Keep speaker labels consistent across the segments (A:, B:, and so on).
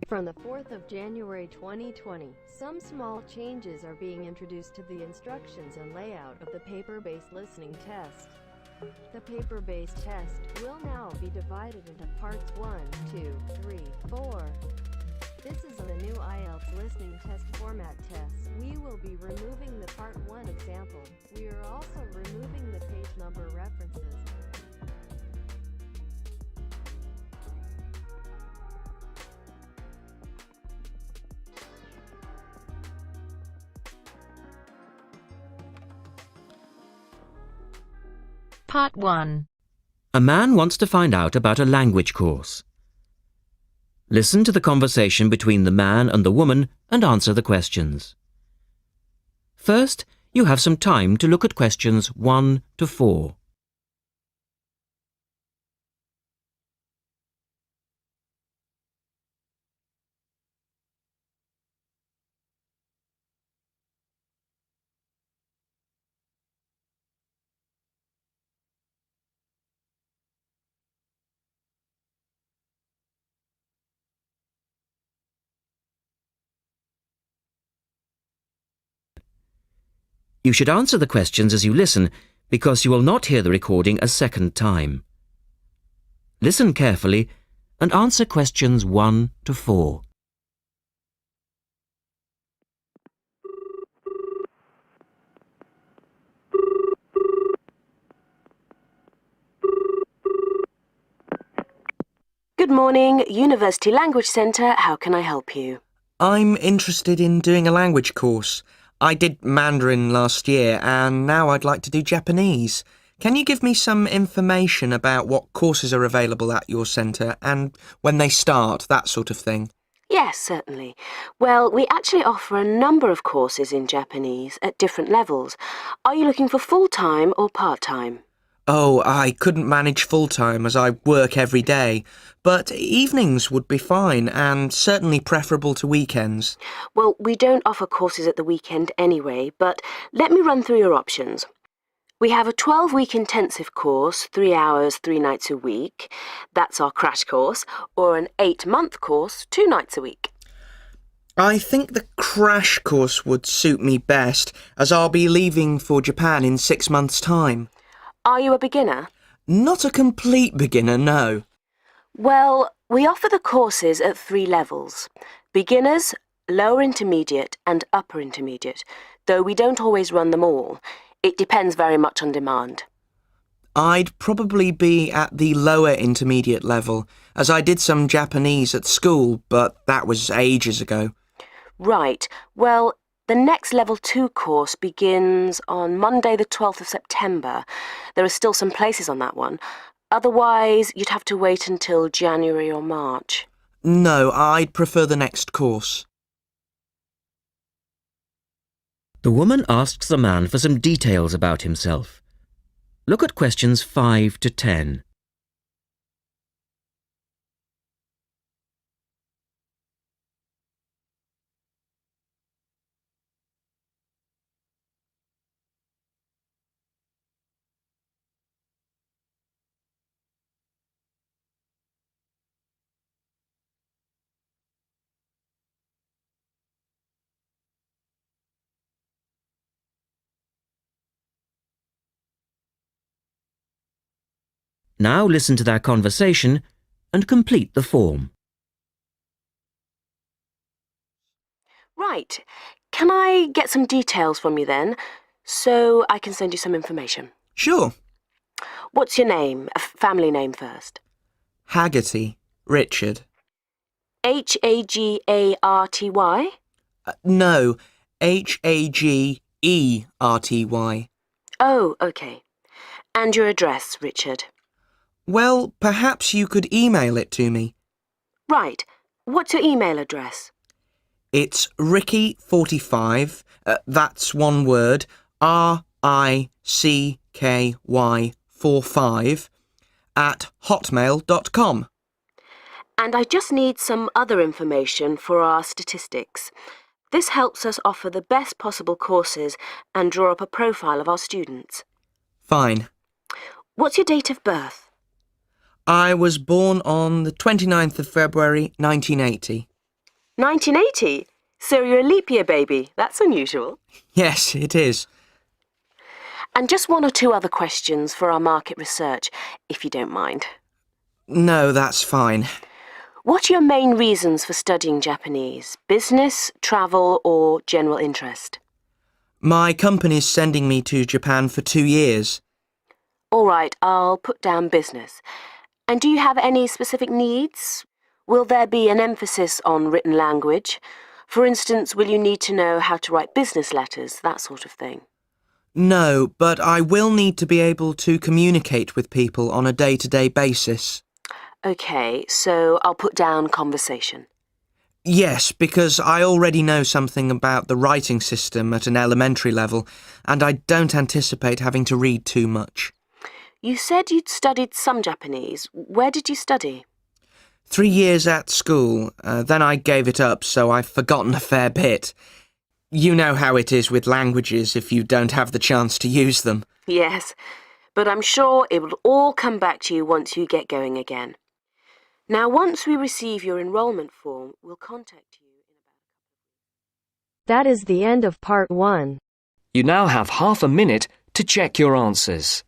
A: From the 4th of January 2020, some small changes are being introduced to the instructions and layout of the paper-based listening test. The paper-based test will now be divided into parts 1, 2, 3, 4. This is the new Ielts listening test format test. We will be removing the part 1 example. We are also removing the page number references.
B: Part 1.
C: A man wants to find out about a language course. Listen to the conversation between the man and the woman and answer the questions. First, you have some time to look at questions 1 to 4. You should answer the questions as you listen because you will not hear the recording a second time. Listen carefully and answer questions 1 to 4.
D: Good morning, University Language Centre. How can I help you?
E: I'm interested in doing a language course. I did Mandarin last year and now I'd like to do Japanese. Can you give me some information about what courses are available at your centre and when they start, that sort of thing?
D: Yes, certainly. Well, we actually offer a number of courses in Japanese at different levels. Are you looking for full-time or part-time?
E: Oh, I couldn't manage full-time as I work every day, but evenings would be fine and certainly preferable to weekends.
D: Well, we don't offer courses at the weekend anyway, but let me run through your options. We have a 12-week intensive course, 3 hours, 3 nights a week. That's our crash course, or an 8-month course, 2 nights a week.
E: I think the crash course would suit me best as I'll be leaving for Japan in 6 months' time.
D: Are you a beginner?
E: Not a complete beginner, no.
D: Well, we offer the courses at 3 levels. Beginners, lower intermediate and upper intermediate, though we don't always run them all. It depends very much on demand.
E: I'd probably be at the lower intermediate level, as I did some Japanese at school, but that was ages ago.
D: Right. Well, the next Level 2 course begins on Monday the 12th of September. There are still some places on that one. Otherwise, you'd have to wait until January or March.
E: No, I'd prefer the next course.
C: The woman asks the man for some details about himself. Look at questions 5 to 10. Now listen to their conversation and complete the form.
D: Right. Can I get some details from you then, so I can send you some information?
E: Sure.
D: What's your name? A family name first.
E: Haggerty, Richard.
D: Hagarty?
E: No, Hagerty.
D: Oh, OK. And your address, Richard?
E: Well, perhaps you could email it to me.
D: Right. What's your email address?
E: It's Ricky45, that's one word, RICKY45, @hotmail.com.
D: And I just need some other information for our statistics. This helps us offer the best possible courses and draw up a profile of our students.
E: Fine.
D: What's your date of birth?
E: I was born on the 29th of February, 1980.
D: 1980? So you're a leap year baby. That's unusual.
E: Yes, it is.
D: And just one or two other questions for our market research, if you don't mind.
E: No, that's fine.
D: What are your main reasons for studying Japanese? Business, travel, or general interest?
E: My company's sending me to Japan for 2 years.
D: All right, I'll put down business. And do you have any specific needs? Will there be an emphasis on written language? For instance, will you need to know how to write business letters, that sort of thing?
E: No, but I will need to be able to communicate with people on a day-to-day basis.
D: OK, so I'll put down conversation.
E: Yes, because I already know something about the writing system at an elementary level, and I don't anticipate having to read too much.
D: You said you'd studied some Japanese. Where did you study?
E: 3 years at school, then I gave it up, so I've forgotten a fair bit. You know how it is with languages if you don't have the chance to use them.
D: Yes, but I'm sure it will all come back to you once you get going again. Now, once we receive your enrolment form, we'll contact you in about...
A: That is the end of part 1.
F: You now have half a minute to check your answers.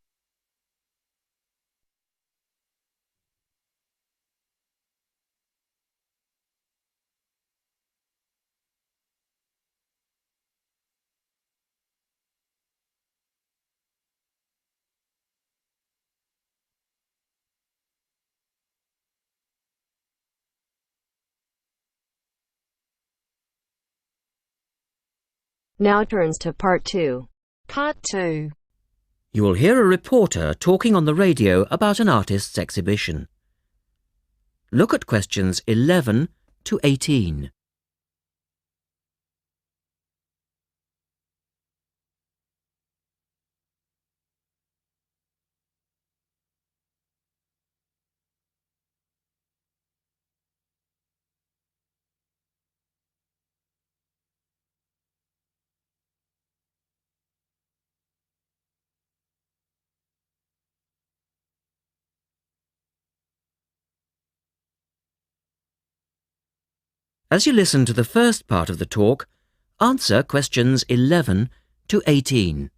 A: Now turns to part 2.
B: Part 2.
C: You will hear a reporter talking on the radio about an artist's exhibition. Look at questions 11 to 18. As you listen to the first part of the talk, answer questions 11 to 18.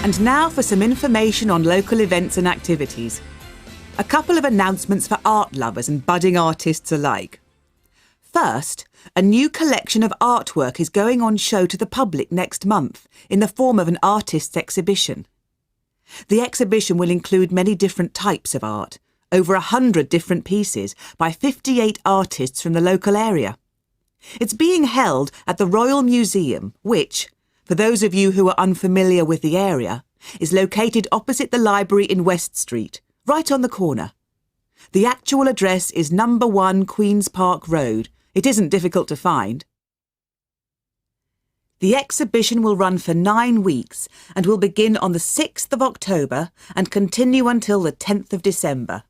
G: And now for some information on local events and activities. A couple of announcements for art lovers and budding artists alike. First, a new collection of artwork is going on show to the public next month in the form of an artist's exhibition. The exhibition will include many different types of art, over 100 different pieces by 58 artists from the local area. It's being held at the Royal Museum, which, for those of you who are unfamiliar with the area, is located opposite the library in West Street, right on the corner. The actual address is number 1 Queen's Park Road. It isn't difficult to find. The exhibition will run for 9 weeks and will begin on the 6th of October and continue until the 10th of December.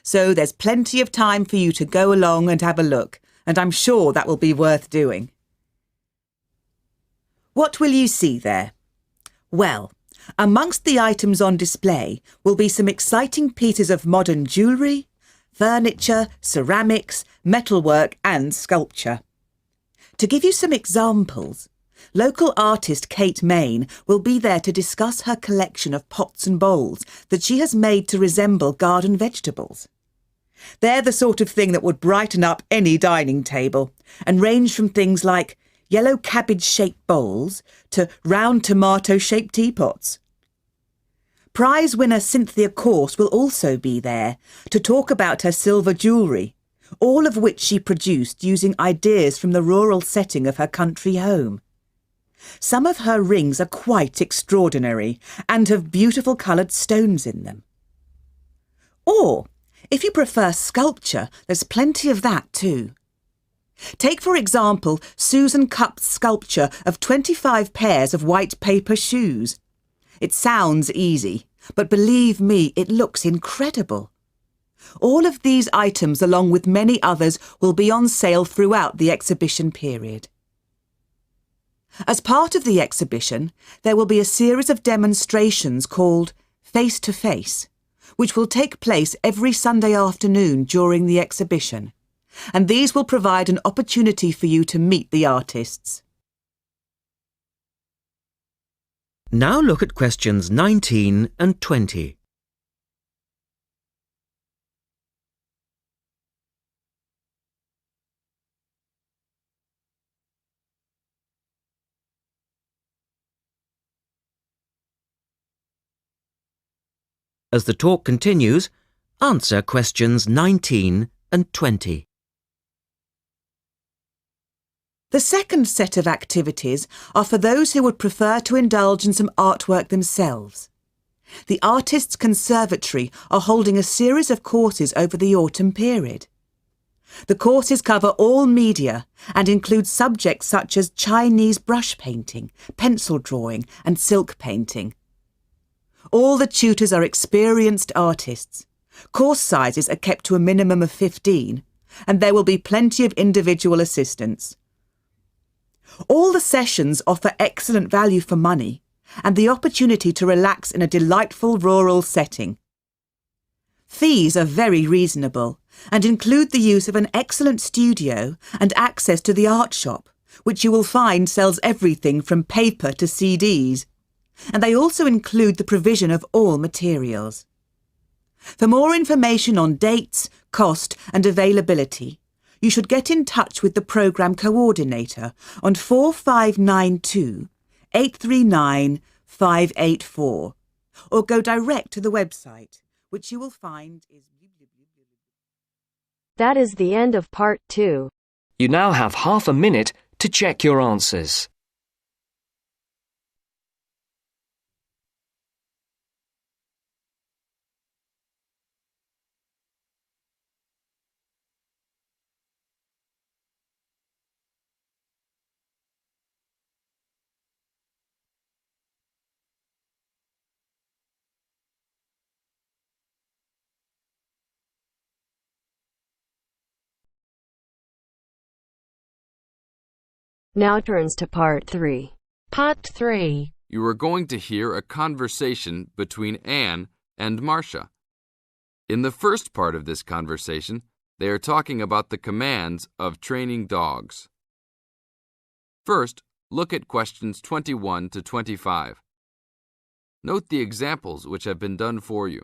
G: So there's plenty of time for you to go along and have a look, and I'm sure that will be worth doing. What will you see there? Well, amongst the items on display will be some exciting pieces of modern jewellery, furniture, ceramics, metalwork and sculpture. To give you some examples, local artist Kate Main will be there to discuss her collection of pots and bowls that she has made to resemble garden vegetables. They're the sort of thing that would brighten up any dining table and range from things like yellow cabbage-shaped bowls to round tomato-shaped teapots. Prize winner Cynthia Corse will also be there to talk about her silver jewellery, all of which she produced using ideas from the rural setting of her country home. Some of her rings are quite extraordinary and have beautiful coloured stones in them. Or, if you prefer sculpture, there's plenty of that too. Take, for example, Susan Cupp's sculpture of 25 pairs of white paper shoes. It sounds easy, but believe me, it looks incredible. All of these items, along with many others, will be on sale throughout the exhibition period. As part of the exhibition, there will be a series of demonstrations called face-to-face, which will take place every Sunday afternoon during the exhibition, and these will provide an opportunity for you to meet the artists.
C: Now look at questions 19 and 20. As the talk continues, answer questions 19 and 20.
G: The second set of activities are for those who would prefer to indulge in some artwork themselves. The Artists' Conservatory are holding a series of courses over the autumn period. The courses cover all media and include subjects such as Chinese brush painting, pencil drawing and silk painting. All the tutors are experienced artists. Course sizes are kept to a minimum of 15, and there will be plenty of individual assistance. All the sessions offer excellent value for money and the opportunity to relax in a delightful rural setting. Fees are very reasonable and include the use of an excellent studio and access to the art shop, which you will find sells everything from paper to CDs. And they also include the provision of all materials. For more information on dates, cost and availability, you should get in touch with the programme coordinator on 4592 839 584 or go direct to the website, which you will find is...
A: That is the end of part 2.
F: You now have half a minute to check your answers.
A: Now turns to part 3.
B: Part 3.
H: You are going to hear a conversation between Anne and Marcia. In the first part of this conversation, they are talking about the commands of training dogs. First, look at questions 21 to 25. Note the examples which have been done for you.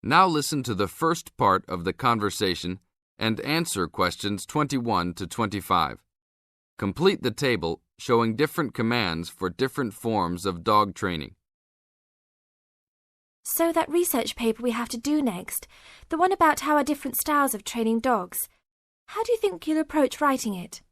H: Now listen to the first part of the conversation and answer questions 21 to 25. Complete the table showing different commands for different forms of dog training.
I: So that research paper we have to do next, the one about how are different styles of training dogs, how do you think you'll approach writing it?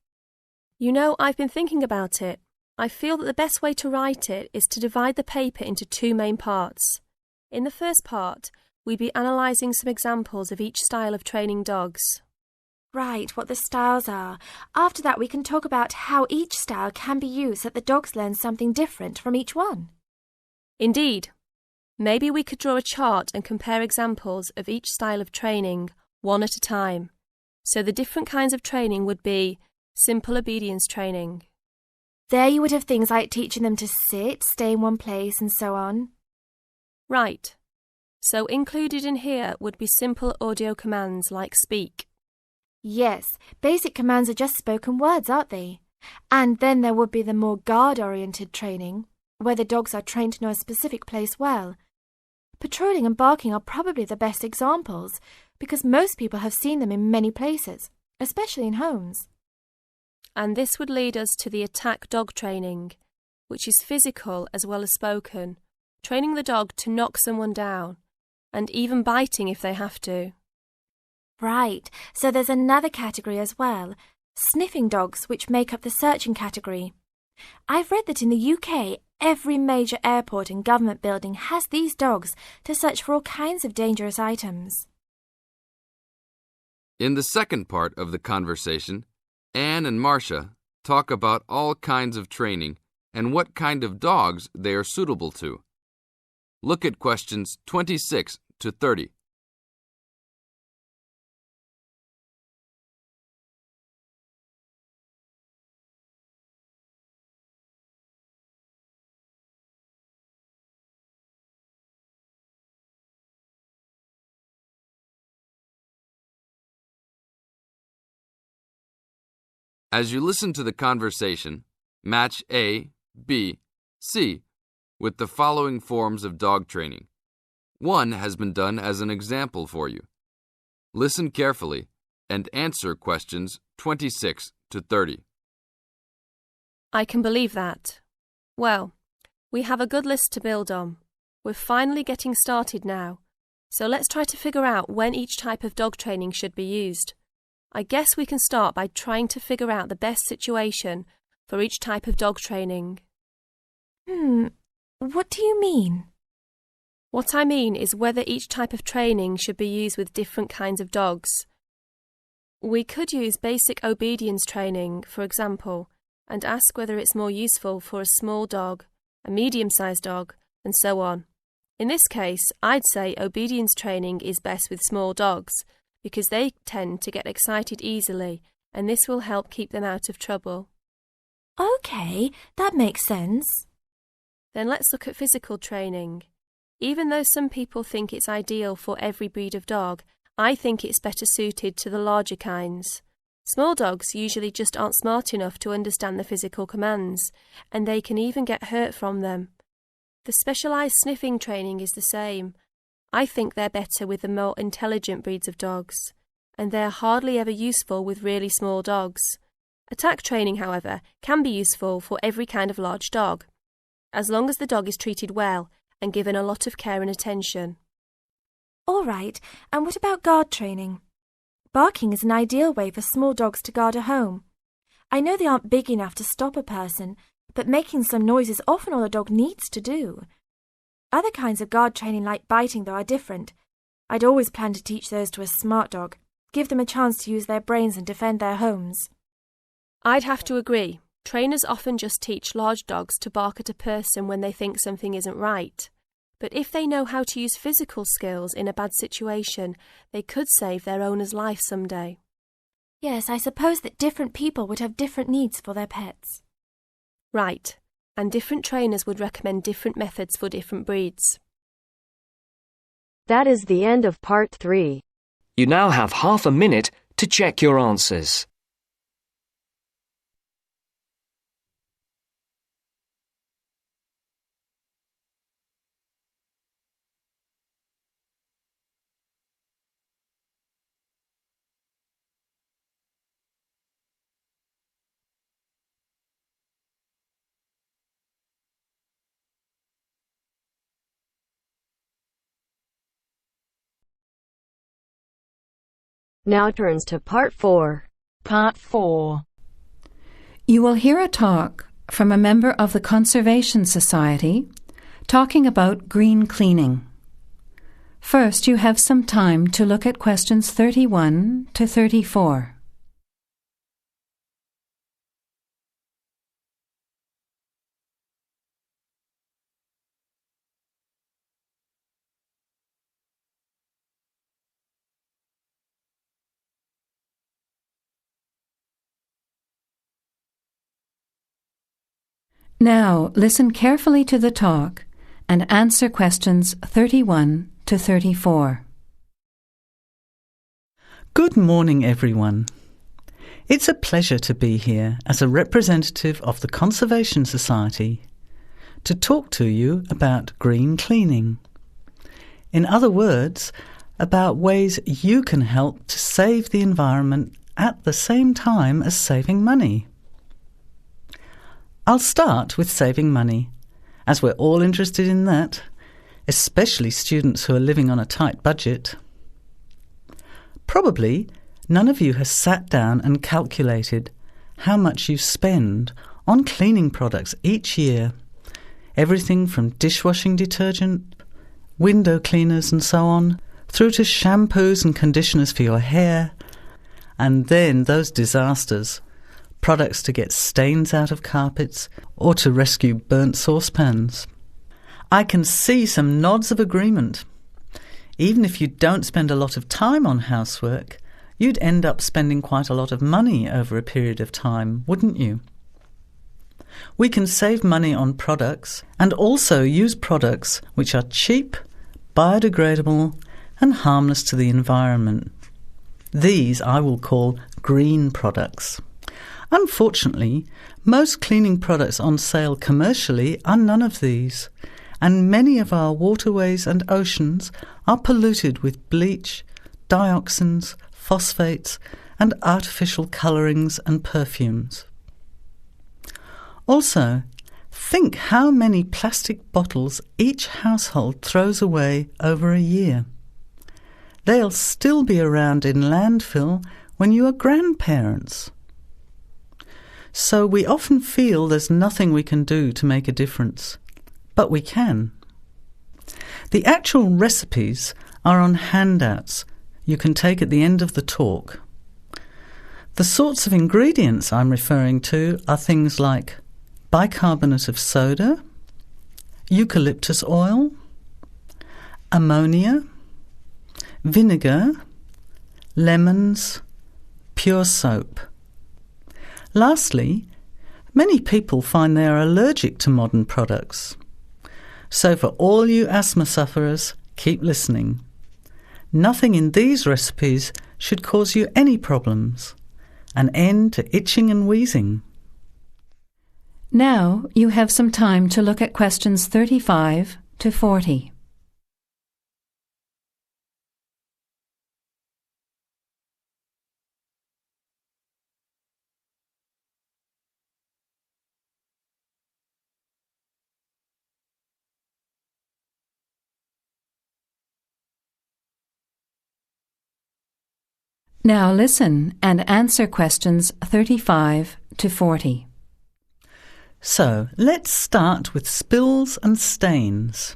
J: You know, I've been thinking about it. I feel that the best way to write it is to divide the paper into 2 main parts. In the first part, we'd be analysing some examples of each style of training dogs.
I: Right, what the styles are. After that we can talk about how each style can be used so that the dogs learn something different from each one.
J: Indeed. Maybe we could draw a chart and compare examples of each style of training, one at a time. So the different kinds of training would be simple obedience training.
I: There you would have things like teaching them to sit, stay in one place and so on.
J: Right. So included in here would be simple audio commands like speak.
I: Yes, basic commands are just spoken words, aren't they? And then there would be the more guard-oriented training, where the dogs are trained to know a specific place well. Patrolling and barking are probably the best examples, because most people have seen them in many places, especially in homes.
J: And this would lead us to the attack dog training, which is physical as well as spoken, training the dog to knock someone down, and even biting if they have to.
I: Right, so there's another category as well, sniffing dogs, which make up the searching category. I've read that in the UK, every major airport and government building has these dogs to search for all kinds of dangerous items.
H: In the second part of the conversation, Anne and Marcia talk about all kinds of training and what kind of dogs they are suitable to. Look at questions 26 to 30. As you listen to the conversation, match A, B, C with the following forms of dog training. One has been done as an example for you. Listen carefully and answer questions 26 to 30.
J: I can believe that. Well, we have a good list to build on. We're finally getting started now, so let's try to figure out when each type of dog training should be used. I guess we can start by trying to figure out the best situation for each type of dog training.
I: What do you mean?
J: What I mean is whether each type of training should be used with different kinds of dogs. We could use basic obedience training, for example, and ask whether it's more useful for a small dog, a medium-sized dog, and so on. In this case, I'd say obedience training is best with small dogs, because they tend to get excited easily, and this will help keep them out of trouble.
I: Okay, that makes sense.
J: Then let's look at physical training. Even though some people think it's ideal for every breed of dog, I think it's better suited to the larger kinds. Small dogs usually just aren't smart enough to understand the physical commands, and they can even get hurt from them. The specialised sniffing training is the same. I think they're better with the more intelligent breeds of dogs, and they're hardly ever useful with really small dogs. Attack training, however, can be useful for every kind of large dog, as long as the dog is treated well and given a lot of care and attention.
I: All right, and what about guard training? Barking is an ideal way for small dogs to guard a home. I know they aren't big enough to stop a person, but making some noise is often all a dog needs to do. Other kinds of guard training like biting, though, are different. I'd always plan to teach those to a smart dog, give them a chance to use their brains and defend their homes.
J: I'd have to agree. Trainers often just teach large dogs to bark at a person when they think something isn't right. But if they know how to use physical skills in a bad situation, they could save their owner's life someday.
I: Yes, I suppose that different people would have different needs for their pets.
J: Right. And different trainers would recommend different methods for different breeds.
A: That is the end of part 3.
F: You now have half a minute to check your answers.
A: Now turns to part 4.
B: Part 4.
K: You will hear a talk from a member of the Conservation Society talking about green cleaning. First, you have some time to look at questions 31 to 34. Now, listen carefully to the talk and answer questions 31 to 34.
L: Good morning, everyone. It's a pleasure to be here as a representative of the Conservation Society to talk to you about green cleaning. In other words, about ways you can help to save the environment at the same time as saving money. I'll start with saving money, as we're all interested in that, especially students who are living on a tight budget. Probably none of you has sat down and calculated how much you spend on cleaning products each year. Everything from dishwashing detergent, window cleaners and so on, through to shampoos and conditioners for your hair, and then those disasters, products to get stains out of carpets, or to rescue burnt saucepans. I can see some nods of agreement. Even if you don't spend a lot of time on housework, you'd end up spending quite a lot of money over a period of time, wouldn't you? We can save money on products and also use products which are cheap, biodegradable and harmless to the environment. These I will call green products. Unfortunately, most cleaning products on sale commercially are none of these, and many of our waterways and oceans are polluted with bleach, dioxins, phosphates and artificial colourings and perfumes. Also, think how many plastic bottles each household throws away over a year. They'll still be around in landfill when you are grandparents. So we often feel there's nothing we can do to make a difference, but we can. The actual recipes are on handouts you can take at the end of the talk. The sorts of ingredients I'm referring to are things like bicarbonate of soda, eucalyptus oil, ammonia, vinegar, lemons, pure soap. Lastly, many people find they are allergic to modern products. So for all you asthma sufferers, keep listening. Nothing in these recipes should cause you any problems. An end to itching and wheezing.
K: Now you have some time to look at questions 35 to 40. Now listen and answer questions 35 to 40.
L: So, let's start with spills and stains.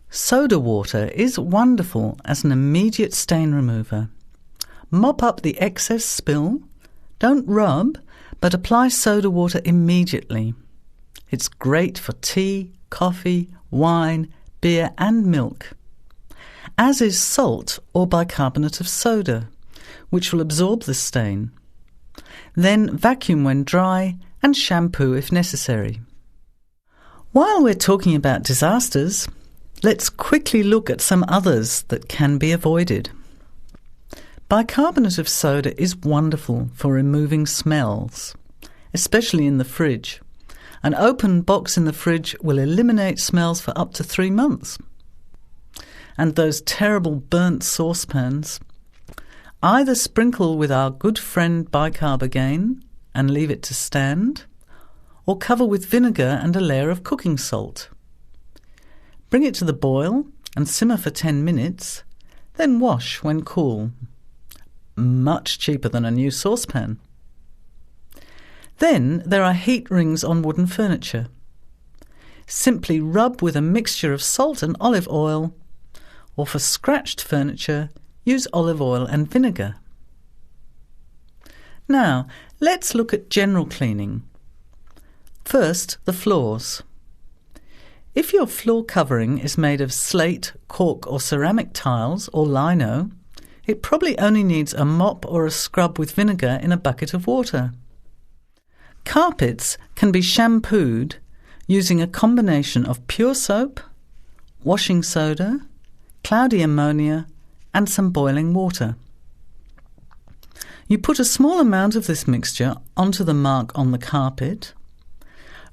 L: Soda water is wonderful as an immediate stain remover. Mop up the excess spill. Don't rub, but apply soda water immediately. It's great for tea, coffee, wine, beer and milk. As is salt or bicarbonate of soda, which will absorb the stain. Then vacuum when dry and shampoo if necessary. While we're talking about disasters, let's quickly look at some others that can be avoided. Bicarbonate of soda is wonderful for removing smells, especially in the fridge. An open box in the fridge will eliminate smells for up to 3 months. And those terrible burnt saucepans, either sprinkle with our good friend bicarb again and leave it to stand, or cover with vinegar and a layer of cooking salt. Bring it to the boil and simmer for 10 minutes, then wash when cool. Much cheaper than a new saucepan. Then there are heat rings on wooden furniture. Simply rub with a mixture of salt and olive oil, or for scratched furniture, use olive oil and vinegar. Now, let's look at general cleaning. First, the floors. If your floor covering is made of slate, cork or ceramic tiles or lino, it probably only needs a mop or a scrub with vinegar in a bucket of water. Carpets can be shampooed using a combination of pure soap, washing soda, cloudy ammonia and some boiling water. You put a small amount of this mixture onto the mark on the carpet,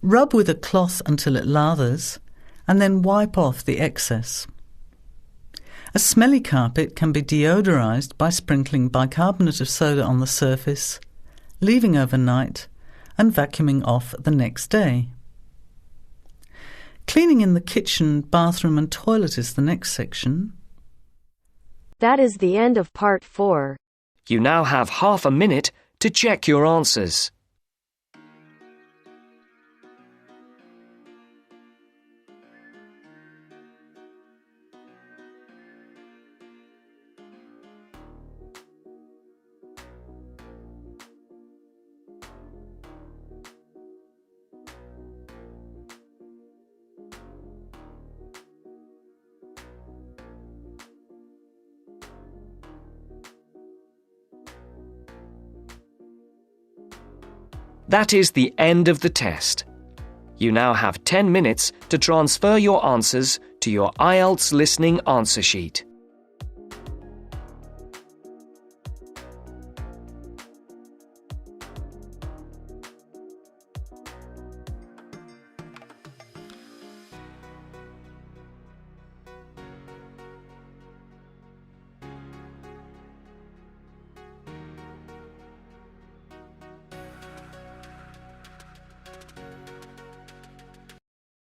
L: rub with a cloth until it lathers, and then wipe off the excess. A smelly carpet can be deodorized by sprinkling bicarbonate of soda on the surface, leaving overnight, and vacuuming off the next day. Cleaning in the kitchen, bathroom and toilet is the next section.
A: That is the end of part 4.
F: You now have half a minute to check your answers. That is the end of the test. You now have 10 minutes to transfer your answers to your Ielts listening answer sheet.